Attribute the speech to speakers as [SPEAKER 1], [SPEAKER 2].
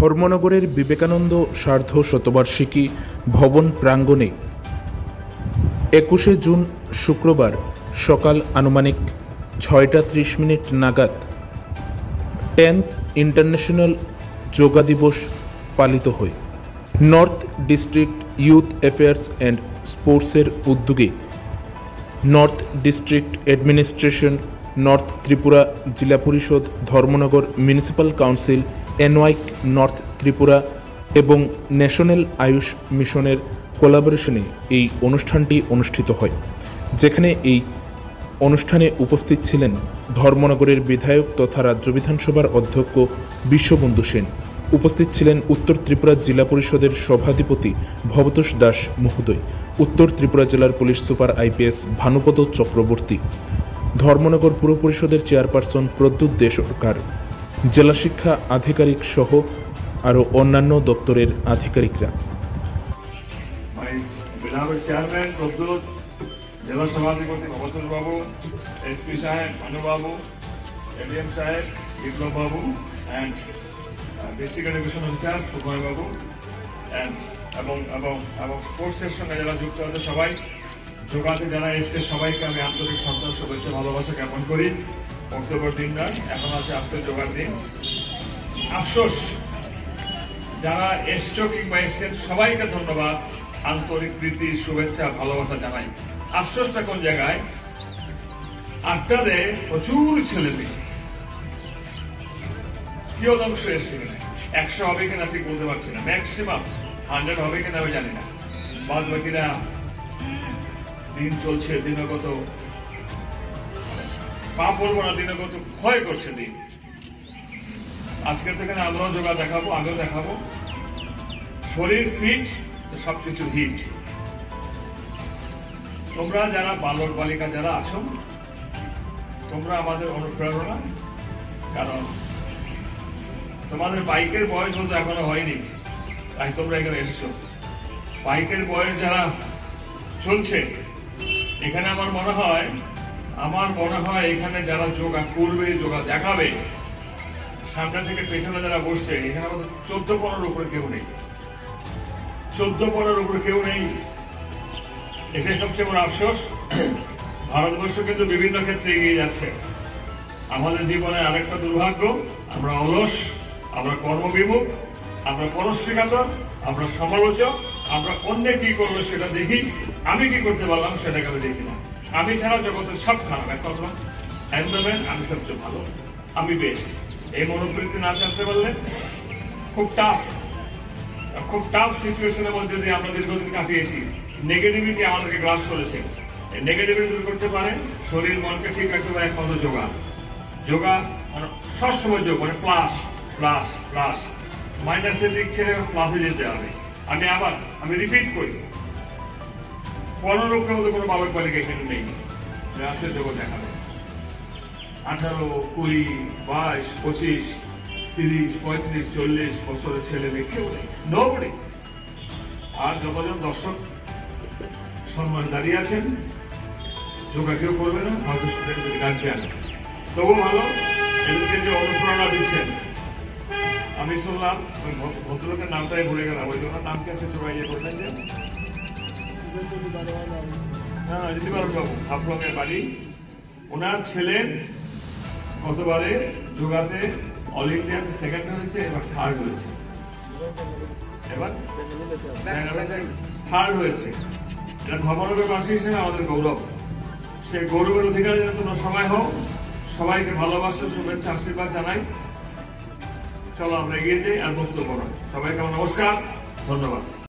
[SPEAKER 1] ধর্মনগরের বিবেকানন্দ সার্ধ শতবার্ষিকী ভবন প্রাঙ্গণে 21 জুন শুক্রবার সকাল আনুমানিক 6:30 নাগাদ 10th ইন্টারন্যাশনাল যোগা দিবস পালিত হয়। North district youth affairs and স্পোর্টসের উদ্যোগে north district administration, north Tripura জেলা পরিষদ, Dharmanagar municipal council, NYK north Tripura এবং ন্যাশনাল আয়ুষ মিশনের কোলাবোরেশনে এই অনুষ্ঠানটি অনুষ্ঠিত হয়, যেখানে এই অনুষ্ঠানে উপস্থিত ছিলেন ধর্মনগরের বিধায়ক তথা রাজ্য বিধানসভার অধ্যক্ষ বিশ্ববন্ধু সেন। উপস্থিত ছিলেন উত্তর ত্রিপুরা জেলা পরিষদের সভাধিপতি ভবতোষ দাস মহোদয়, উত্তর ত্রিপুরা জেলার police super IPS Bhanupada Chakraborty, Dharmanagar পুর পরিষদের চেয়ারপারসন প্রদ্যুৎ দে সরকার, জেলা শিক্ষা আধিকারিক সহ আরও অন্যান্য দপ্তরের আধিকারিকরা।
[SPEAKER 2] জেলা সভাধিপতি ভবতোষ বাবু, এসপি সাহেব ভানুবাবু, এডিএম সাহেব বিপ্লব বাবু, অ্যান্ড ডিস্ট্রিক্ট এডুকেশন অফিসার সুময় বাবু, এবং স্পোর্টসের সঙ্গে যারা যুক্ত আছে সবাই, যোগাতে যারা এসছে সবাইকে আমি আন্তরিক শ্রদ্ধা, শুভেচ্ছা, ভালোবাসা জ্ঞাপন করি। অক্টোবর 3 নয়, এখন আছে আজকে যোগার দিন। আফসোস যারা এসছো কিংবা এসছেন সবাইকে ধন্যবাদ, আন্তরিক প্রীতি, শুভেচ্ছা, ভালোবাসা জানাই। আফসোসটা কোন জায়গায়, আটটাতে প্রচুর ছেলে মেয়ে কেউ অংশ এসছে কিনা, 100 হবে কিনা ঠিক বলতে পারছি না, ম্যাক্সিমাম 100 হবে কিনা আমি জানি না। বাদ বাকিরা দিন চলছে, দিনগত পা পড়বো না, দিনগত ক্ষয় করছে দিন। আজকের থেকে আমরাও যোগা দেখাবো, আমিও দেখাবো। শরীর ফিট তো সবকিছু হিট। তোমরা যারা বালক বালিকা যারা আছো, তোমরা আমাদের অনুপ্রেরণা, কারণ তোমাদের বাইকের বয়স হয়তো এখনো হয়নি, তাই তোমরা এখানে এসছো। বাইকের বয়স যারা চলছে এখানে, আমার মনে হয় এখানে যারা যোগা করবে, যোগা দেখাবে, সামনে থেকে পেছনে যারা বসছে, এখানে আমাদের 14-15 উপরে কেউ নেই, 14-15 উপরে কেউ নেই। এটাই সবচেয়ে বড় আফসোস। ভারতবর্ষ কিন্তু বিভিন্ন ক্ষেত্রে এগিয়ে যাচ্ছে। আমাদের জীবনে আরেকটা দুর্ভাগ্য, আমরা অলস, আমরা কর্মবিমুখ, আমরা পরশ্রীকাতর, আমরা সমালোচক, আমরা অন্য কি করবো সেটা দেখি, আমি কি করতে পারলাম সেটাকে আমি দেখি না। আমি ছাড়া জগতের সব খারাপ, এক কথা এনভায়রনমেন্ট, আমি সবচেয়ে ভালো, আমি বেস্ট। এই মনোবৃত্তি না জানতে পারলে খুব টাফ সিচুয়েশনের মধ্যে দিয়ে আমরা দীর্ঘদিন কাটিয়েছি। নেগেটিভিটি আমাদেরকে গ্রাস করেছে। এই নেগেটিভিটি দূর করতে পারে শরীর মনকে ঠিক রাখতে পারে একমাত্র যোগা। যোগা মানে সবসময় যোগ, মানে প্লাস প্লাস প্লাস, মাইনাসের দিক ছেড়ে প্লাসে যেতে হবে। আমি রিপিট করি, 15 লোকের মধ্যে কোনো বালক বালিকা এখানে নেই আসলে যোগ দেখাবে। 18, 20, 22, 25, 30, 35, 40 বছরের ছেলে মেয়ে কেউ নেই, নোবডি। আর যতজন দর্শক সম্মান দাঁড়িয়ে আছেন, যোগা কেউ করবে না, হয়তো সেটাকে গার্জিয়ান, তবু ভালো এদেরকে যে অনুপ্রেরণা দিচ্ছেন। আমি শুনলাম ওই ভদ্রলোকের নামটাই ভুলে গেলাম, ওই জন্য নাম কি আছে যোগা ইয়ে করবেন যে, হ্যাঁ ঋতিবারণ বাবু, হাফলংয়ের বাড়ি। ওনার ছেলে গতবারে যোগাতে অল ইন্ডিয়াতে সেকেন্ড হয়েছে, এবার থার্ড হয়েছে, এটা ধর্মনগরবাসী হিসেবে আমাদের গৌরব। সেই গৌরবের অধিকারী যেন সময় হোক। সবাইকে ভালোবাসা, শুভেচ্ছা, আশীর্বাদ জানাই। চলো আমরা এগিয়ে যাই আর বক্তব্য নয়। সবাইকে আমার নমস্কার, ধন্যবাদ।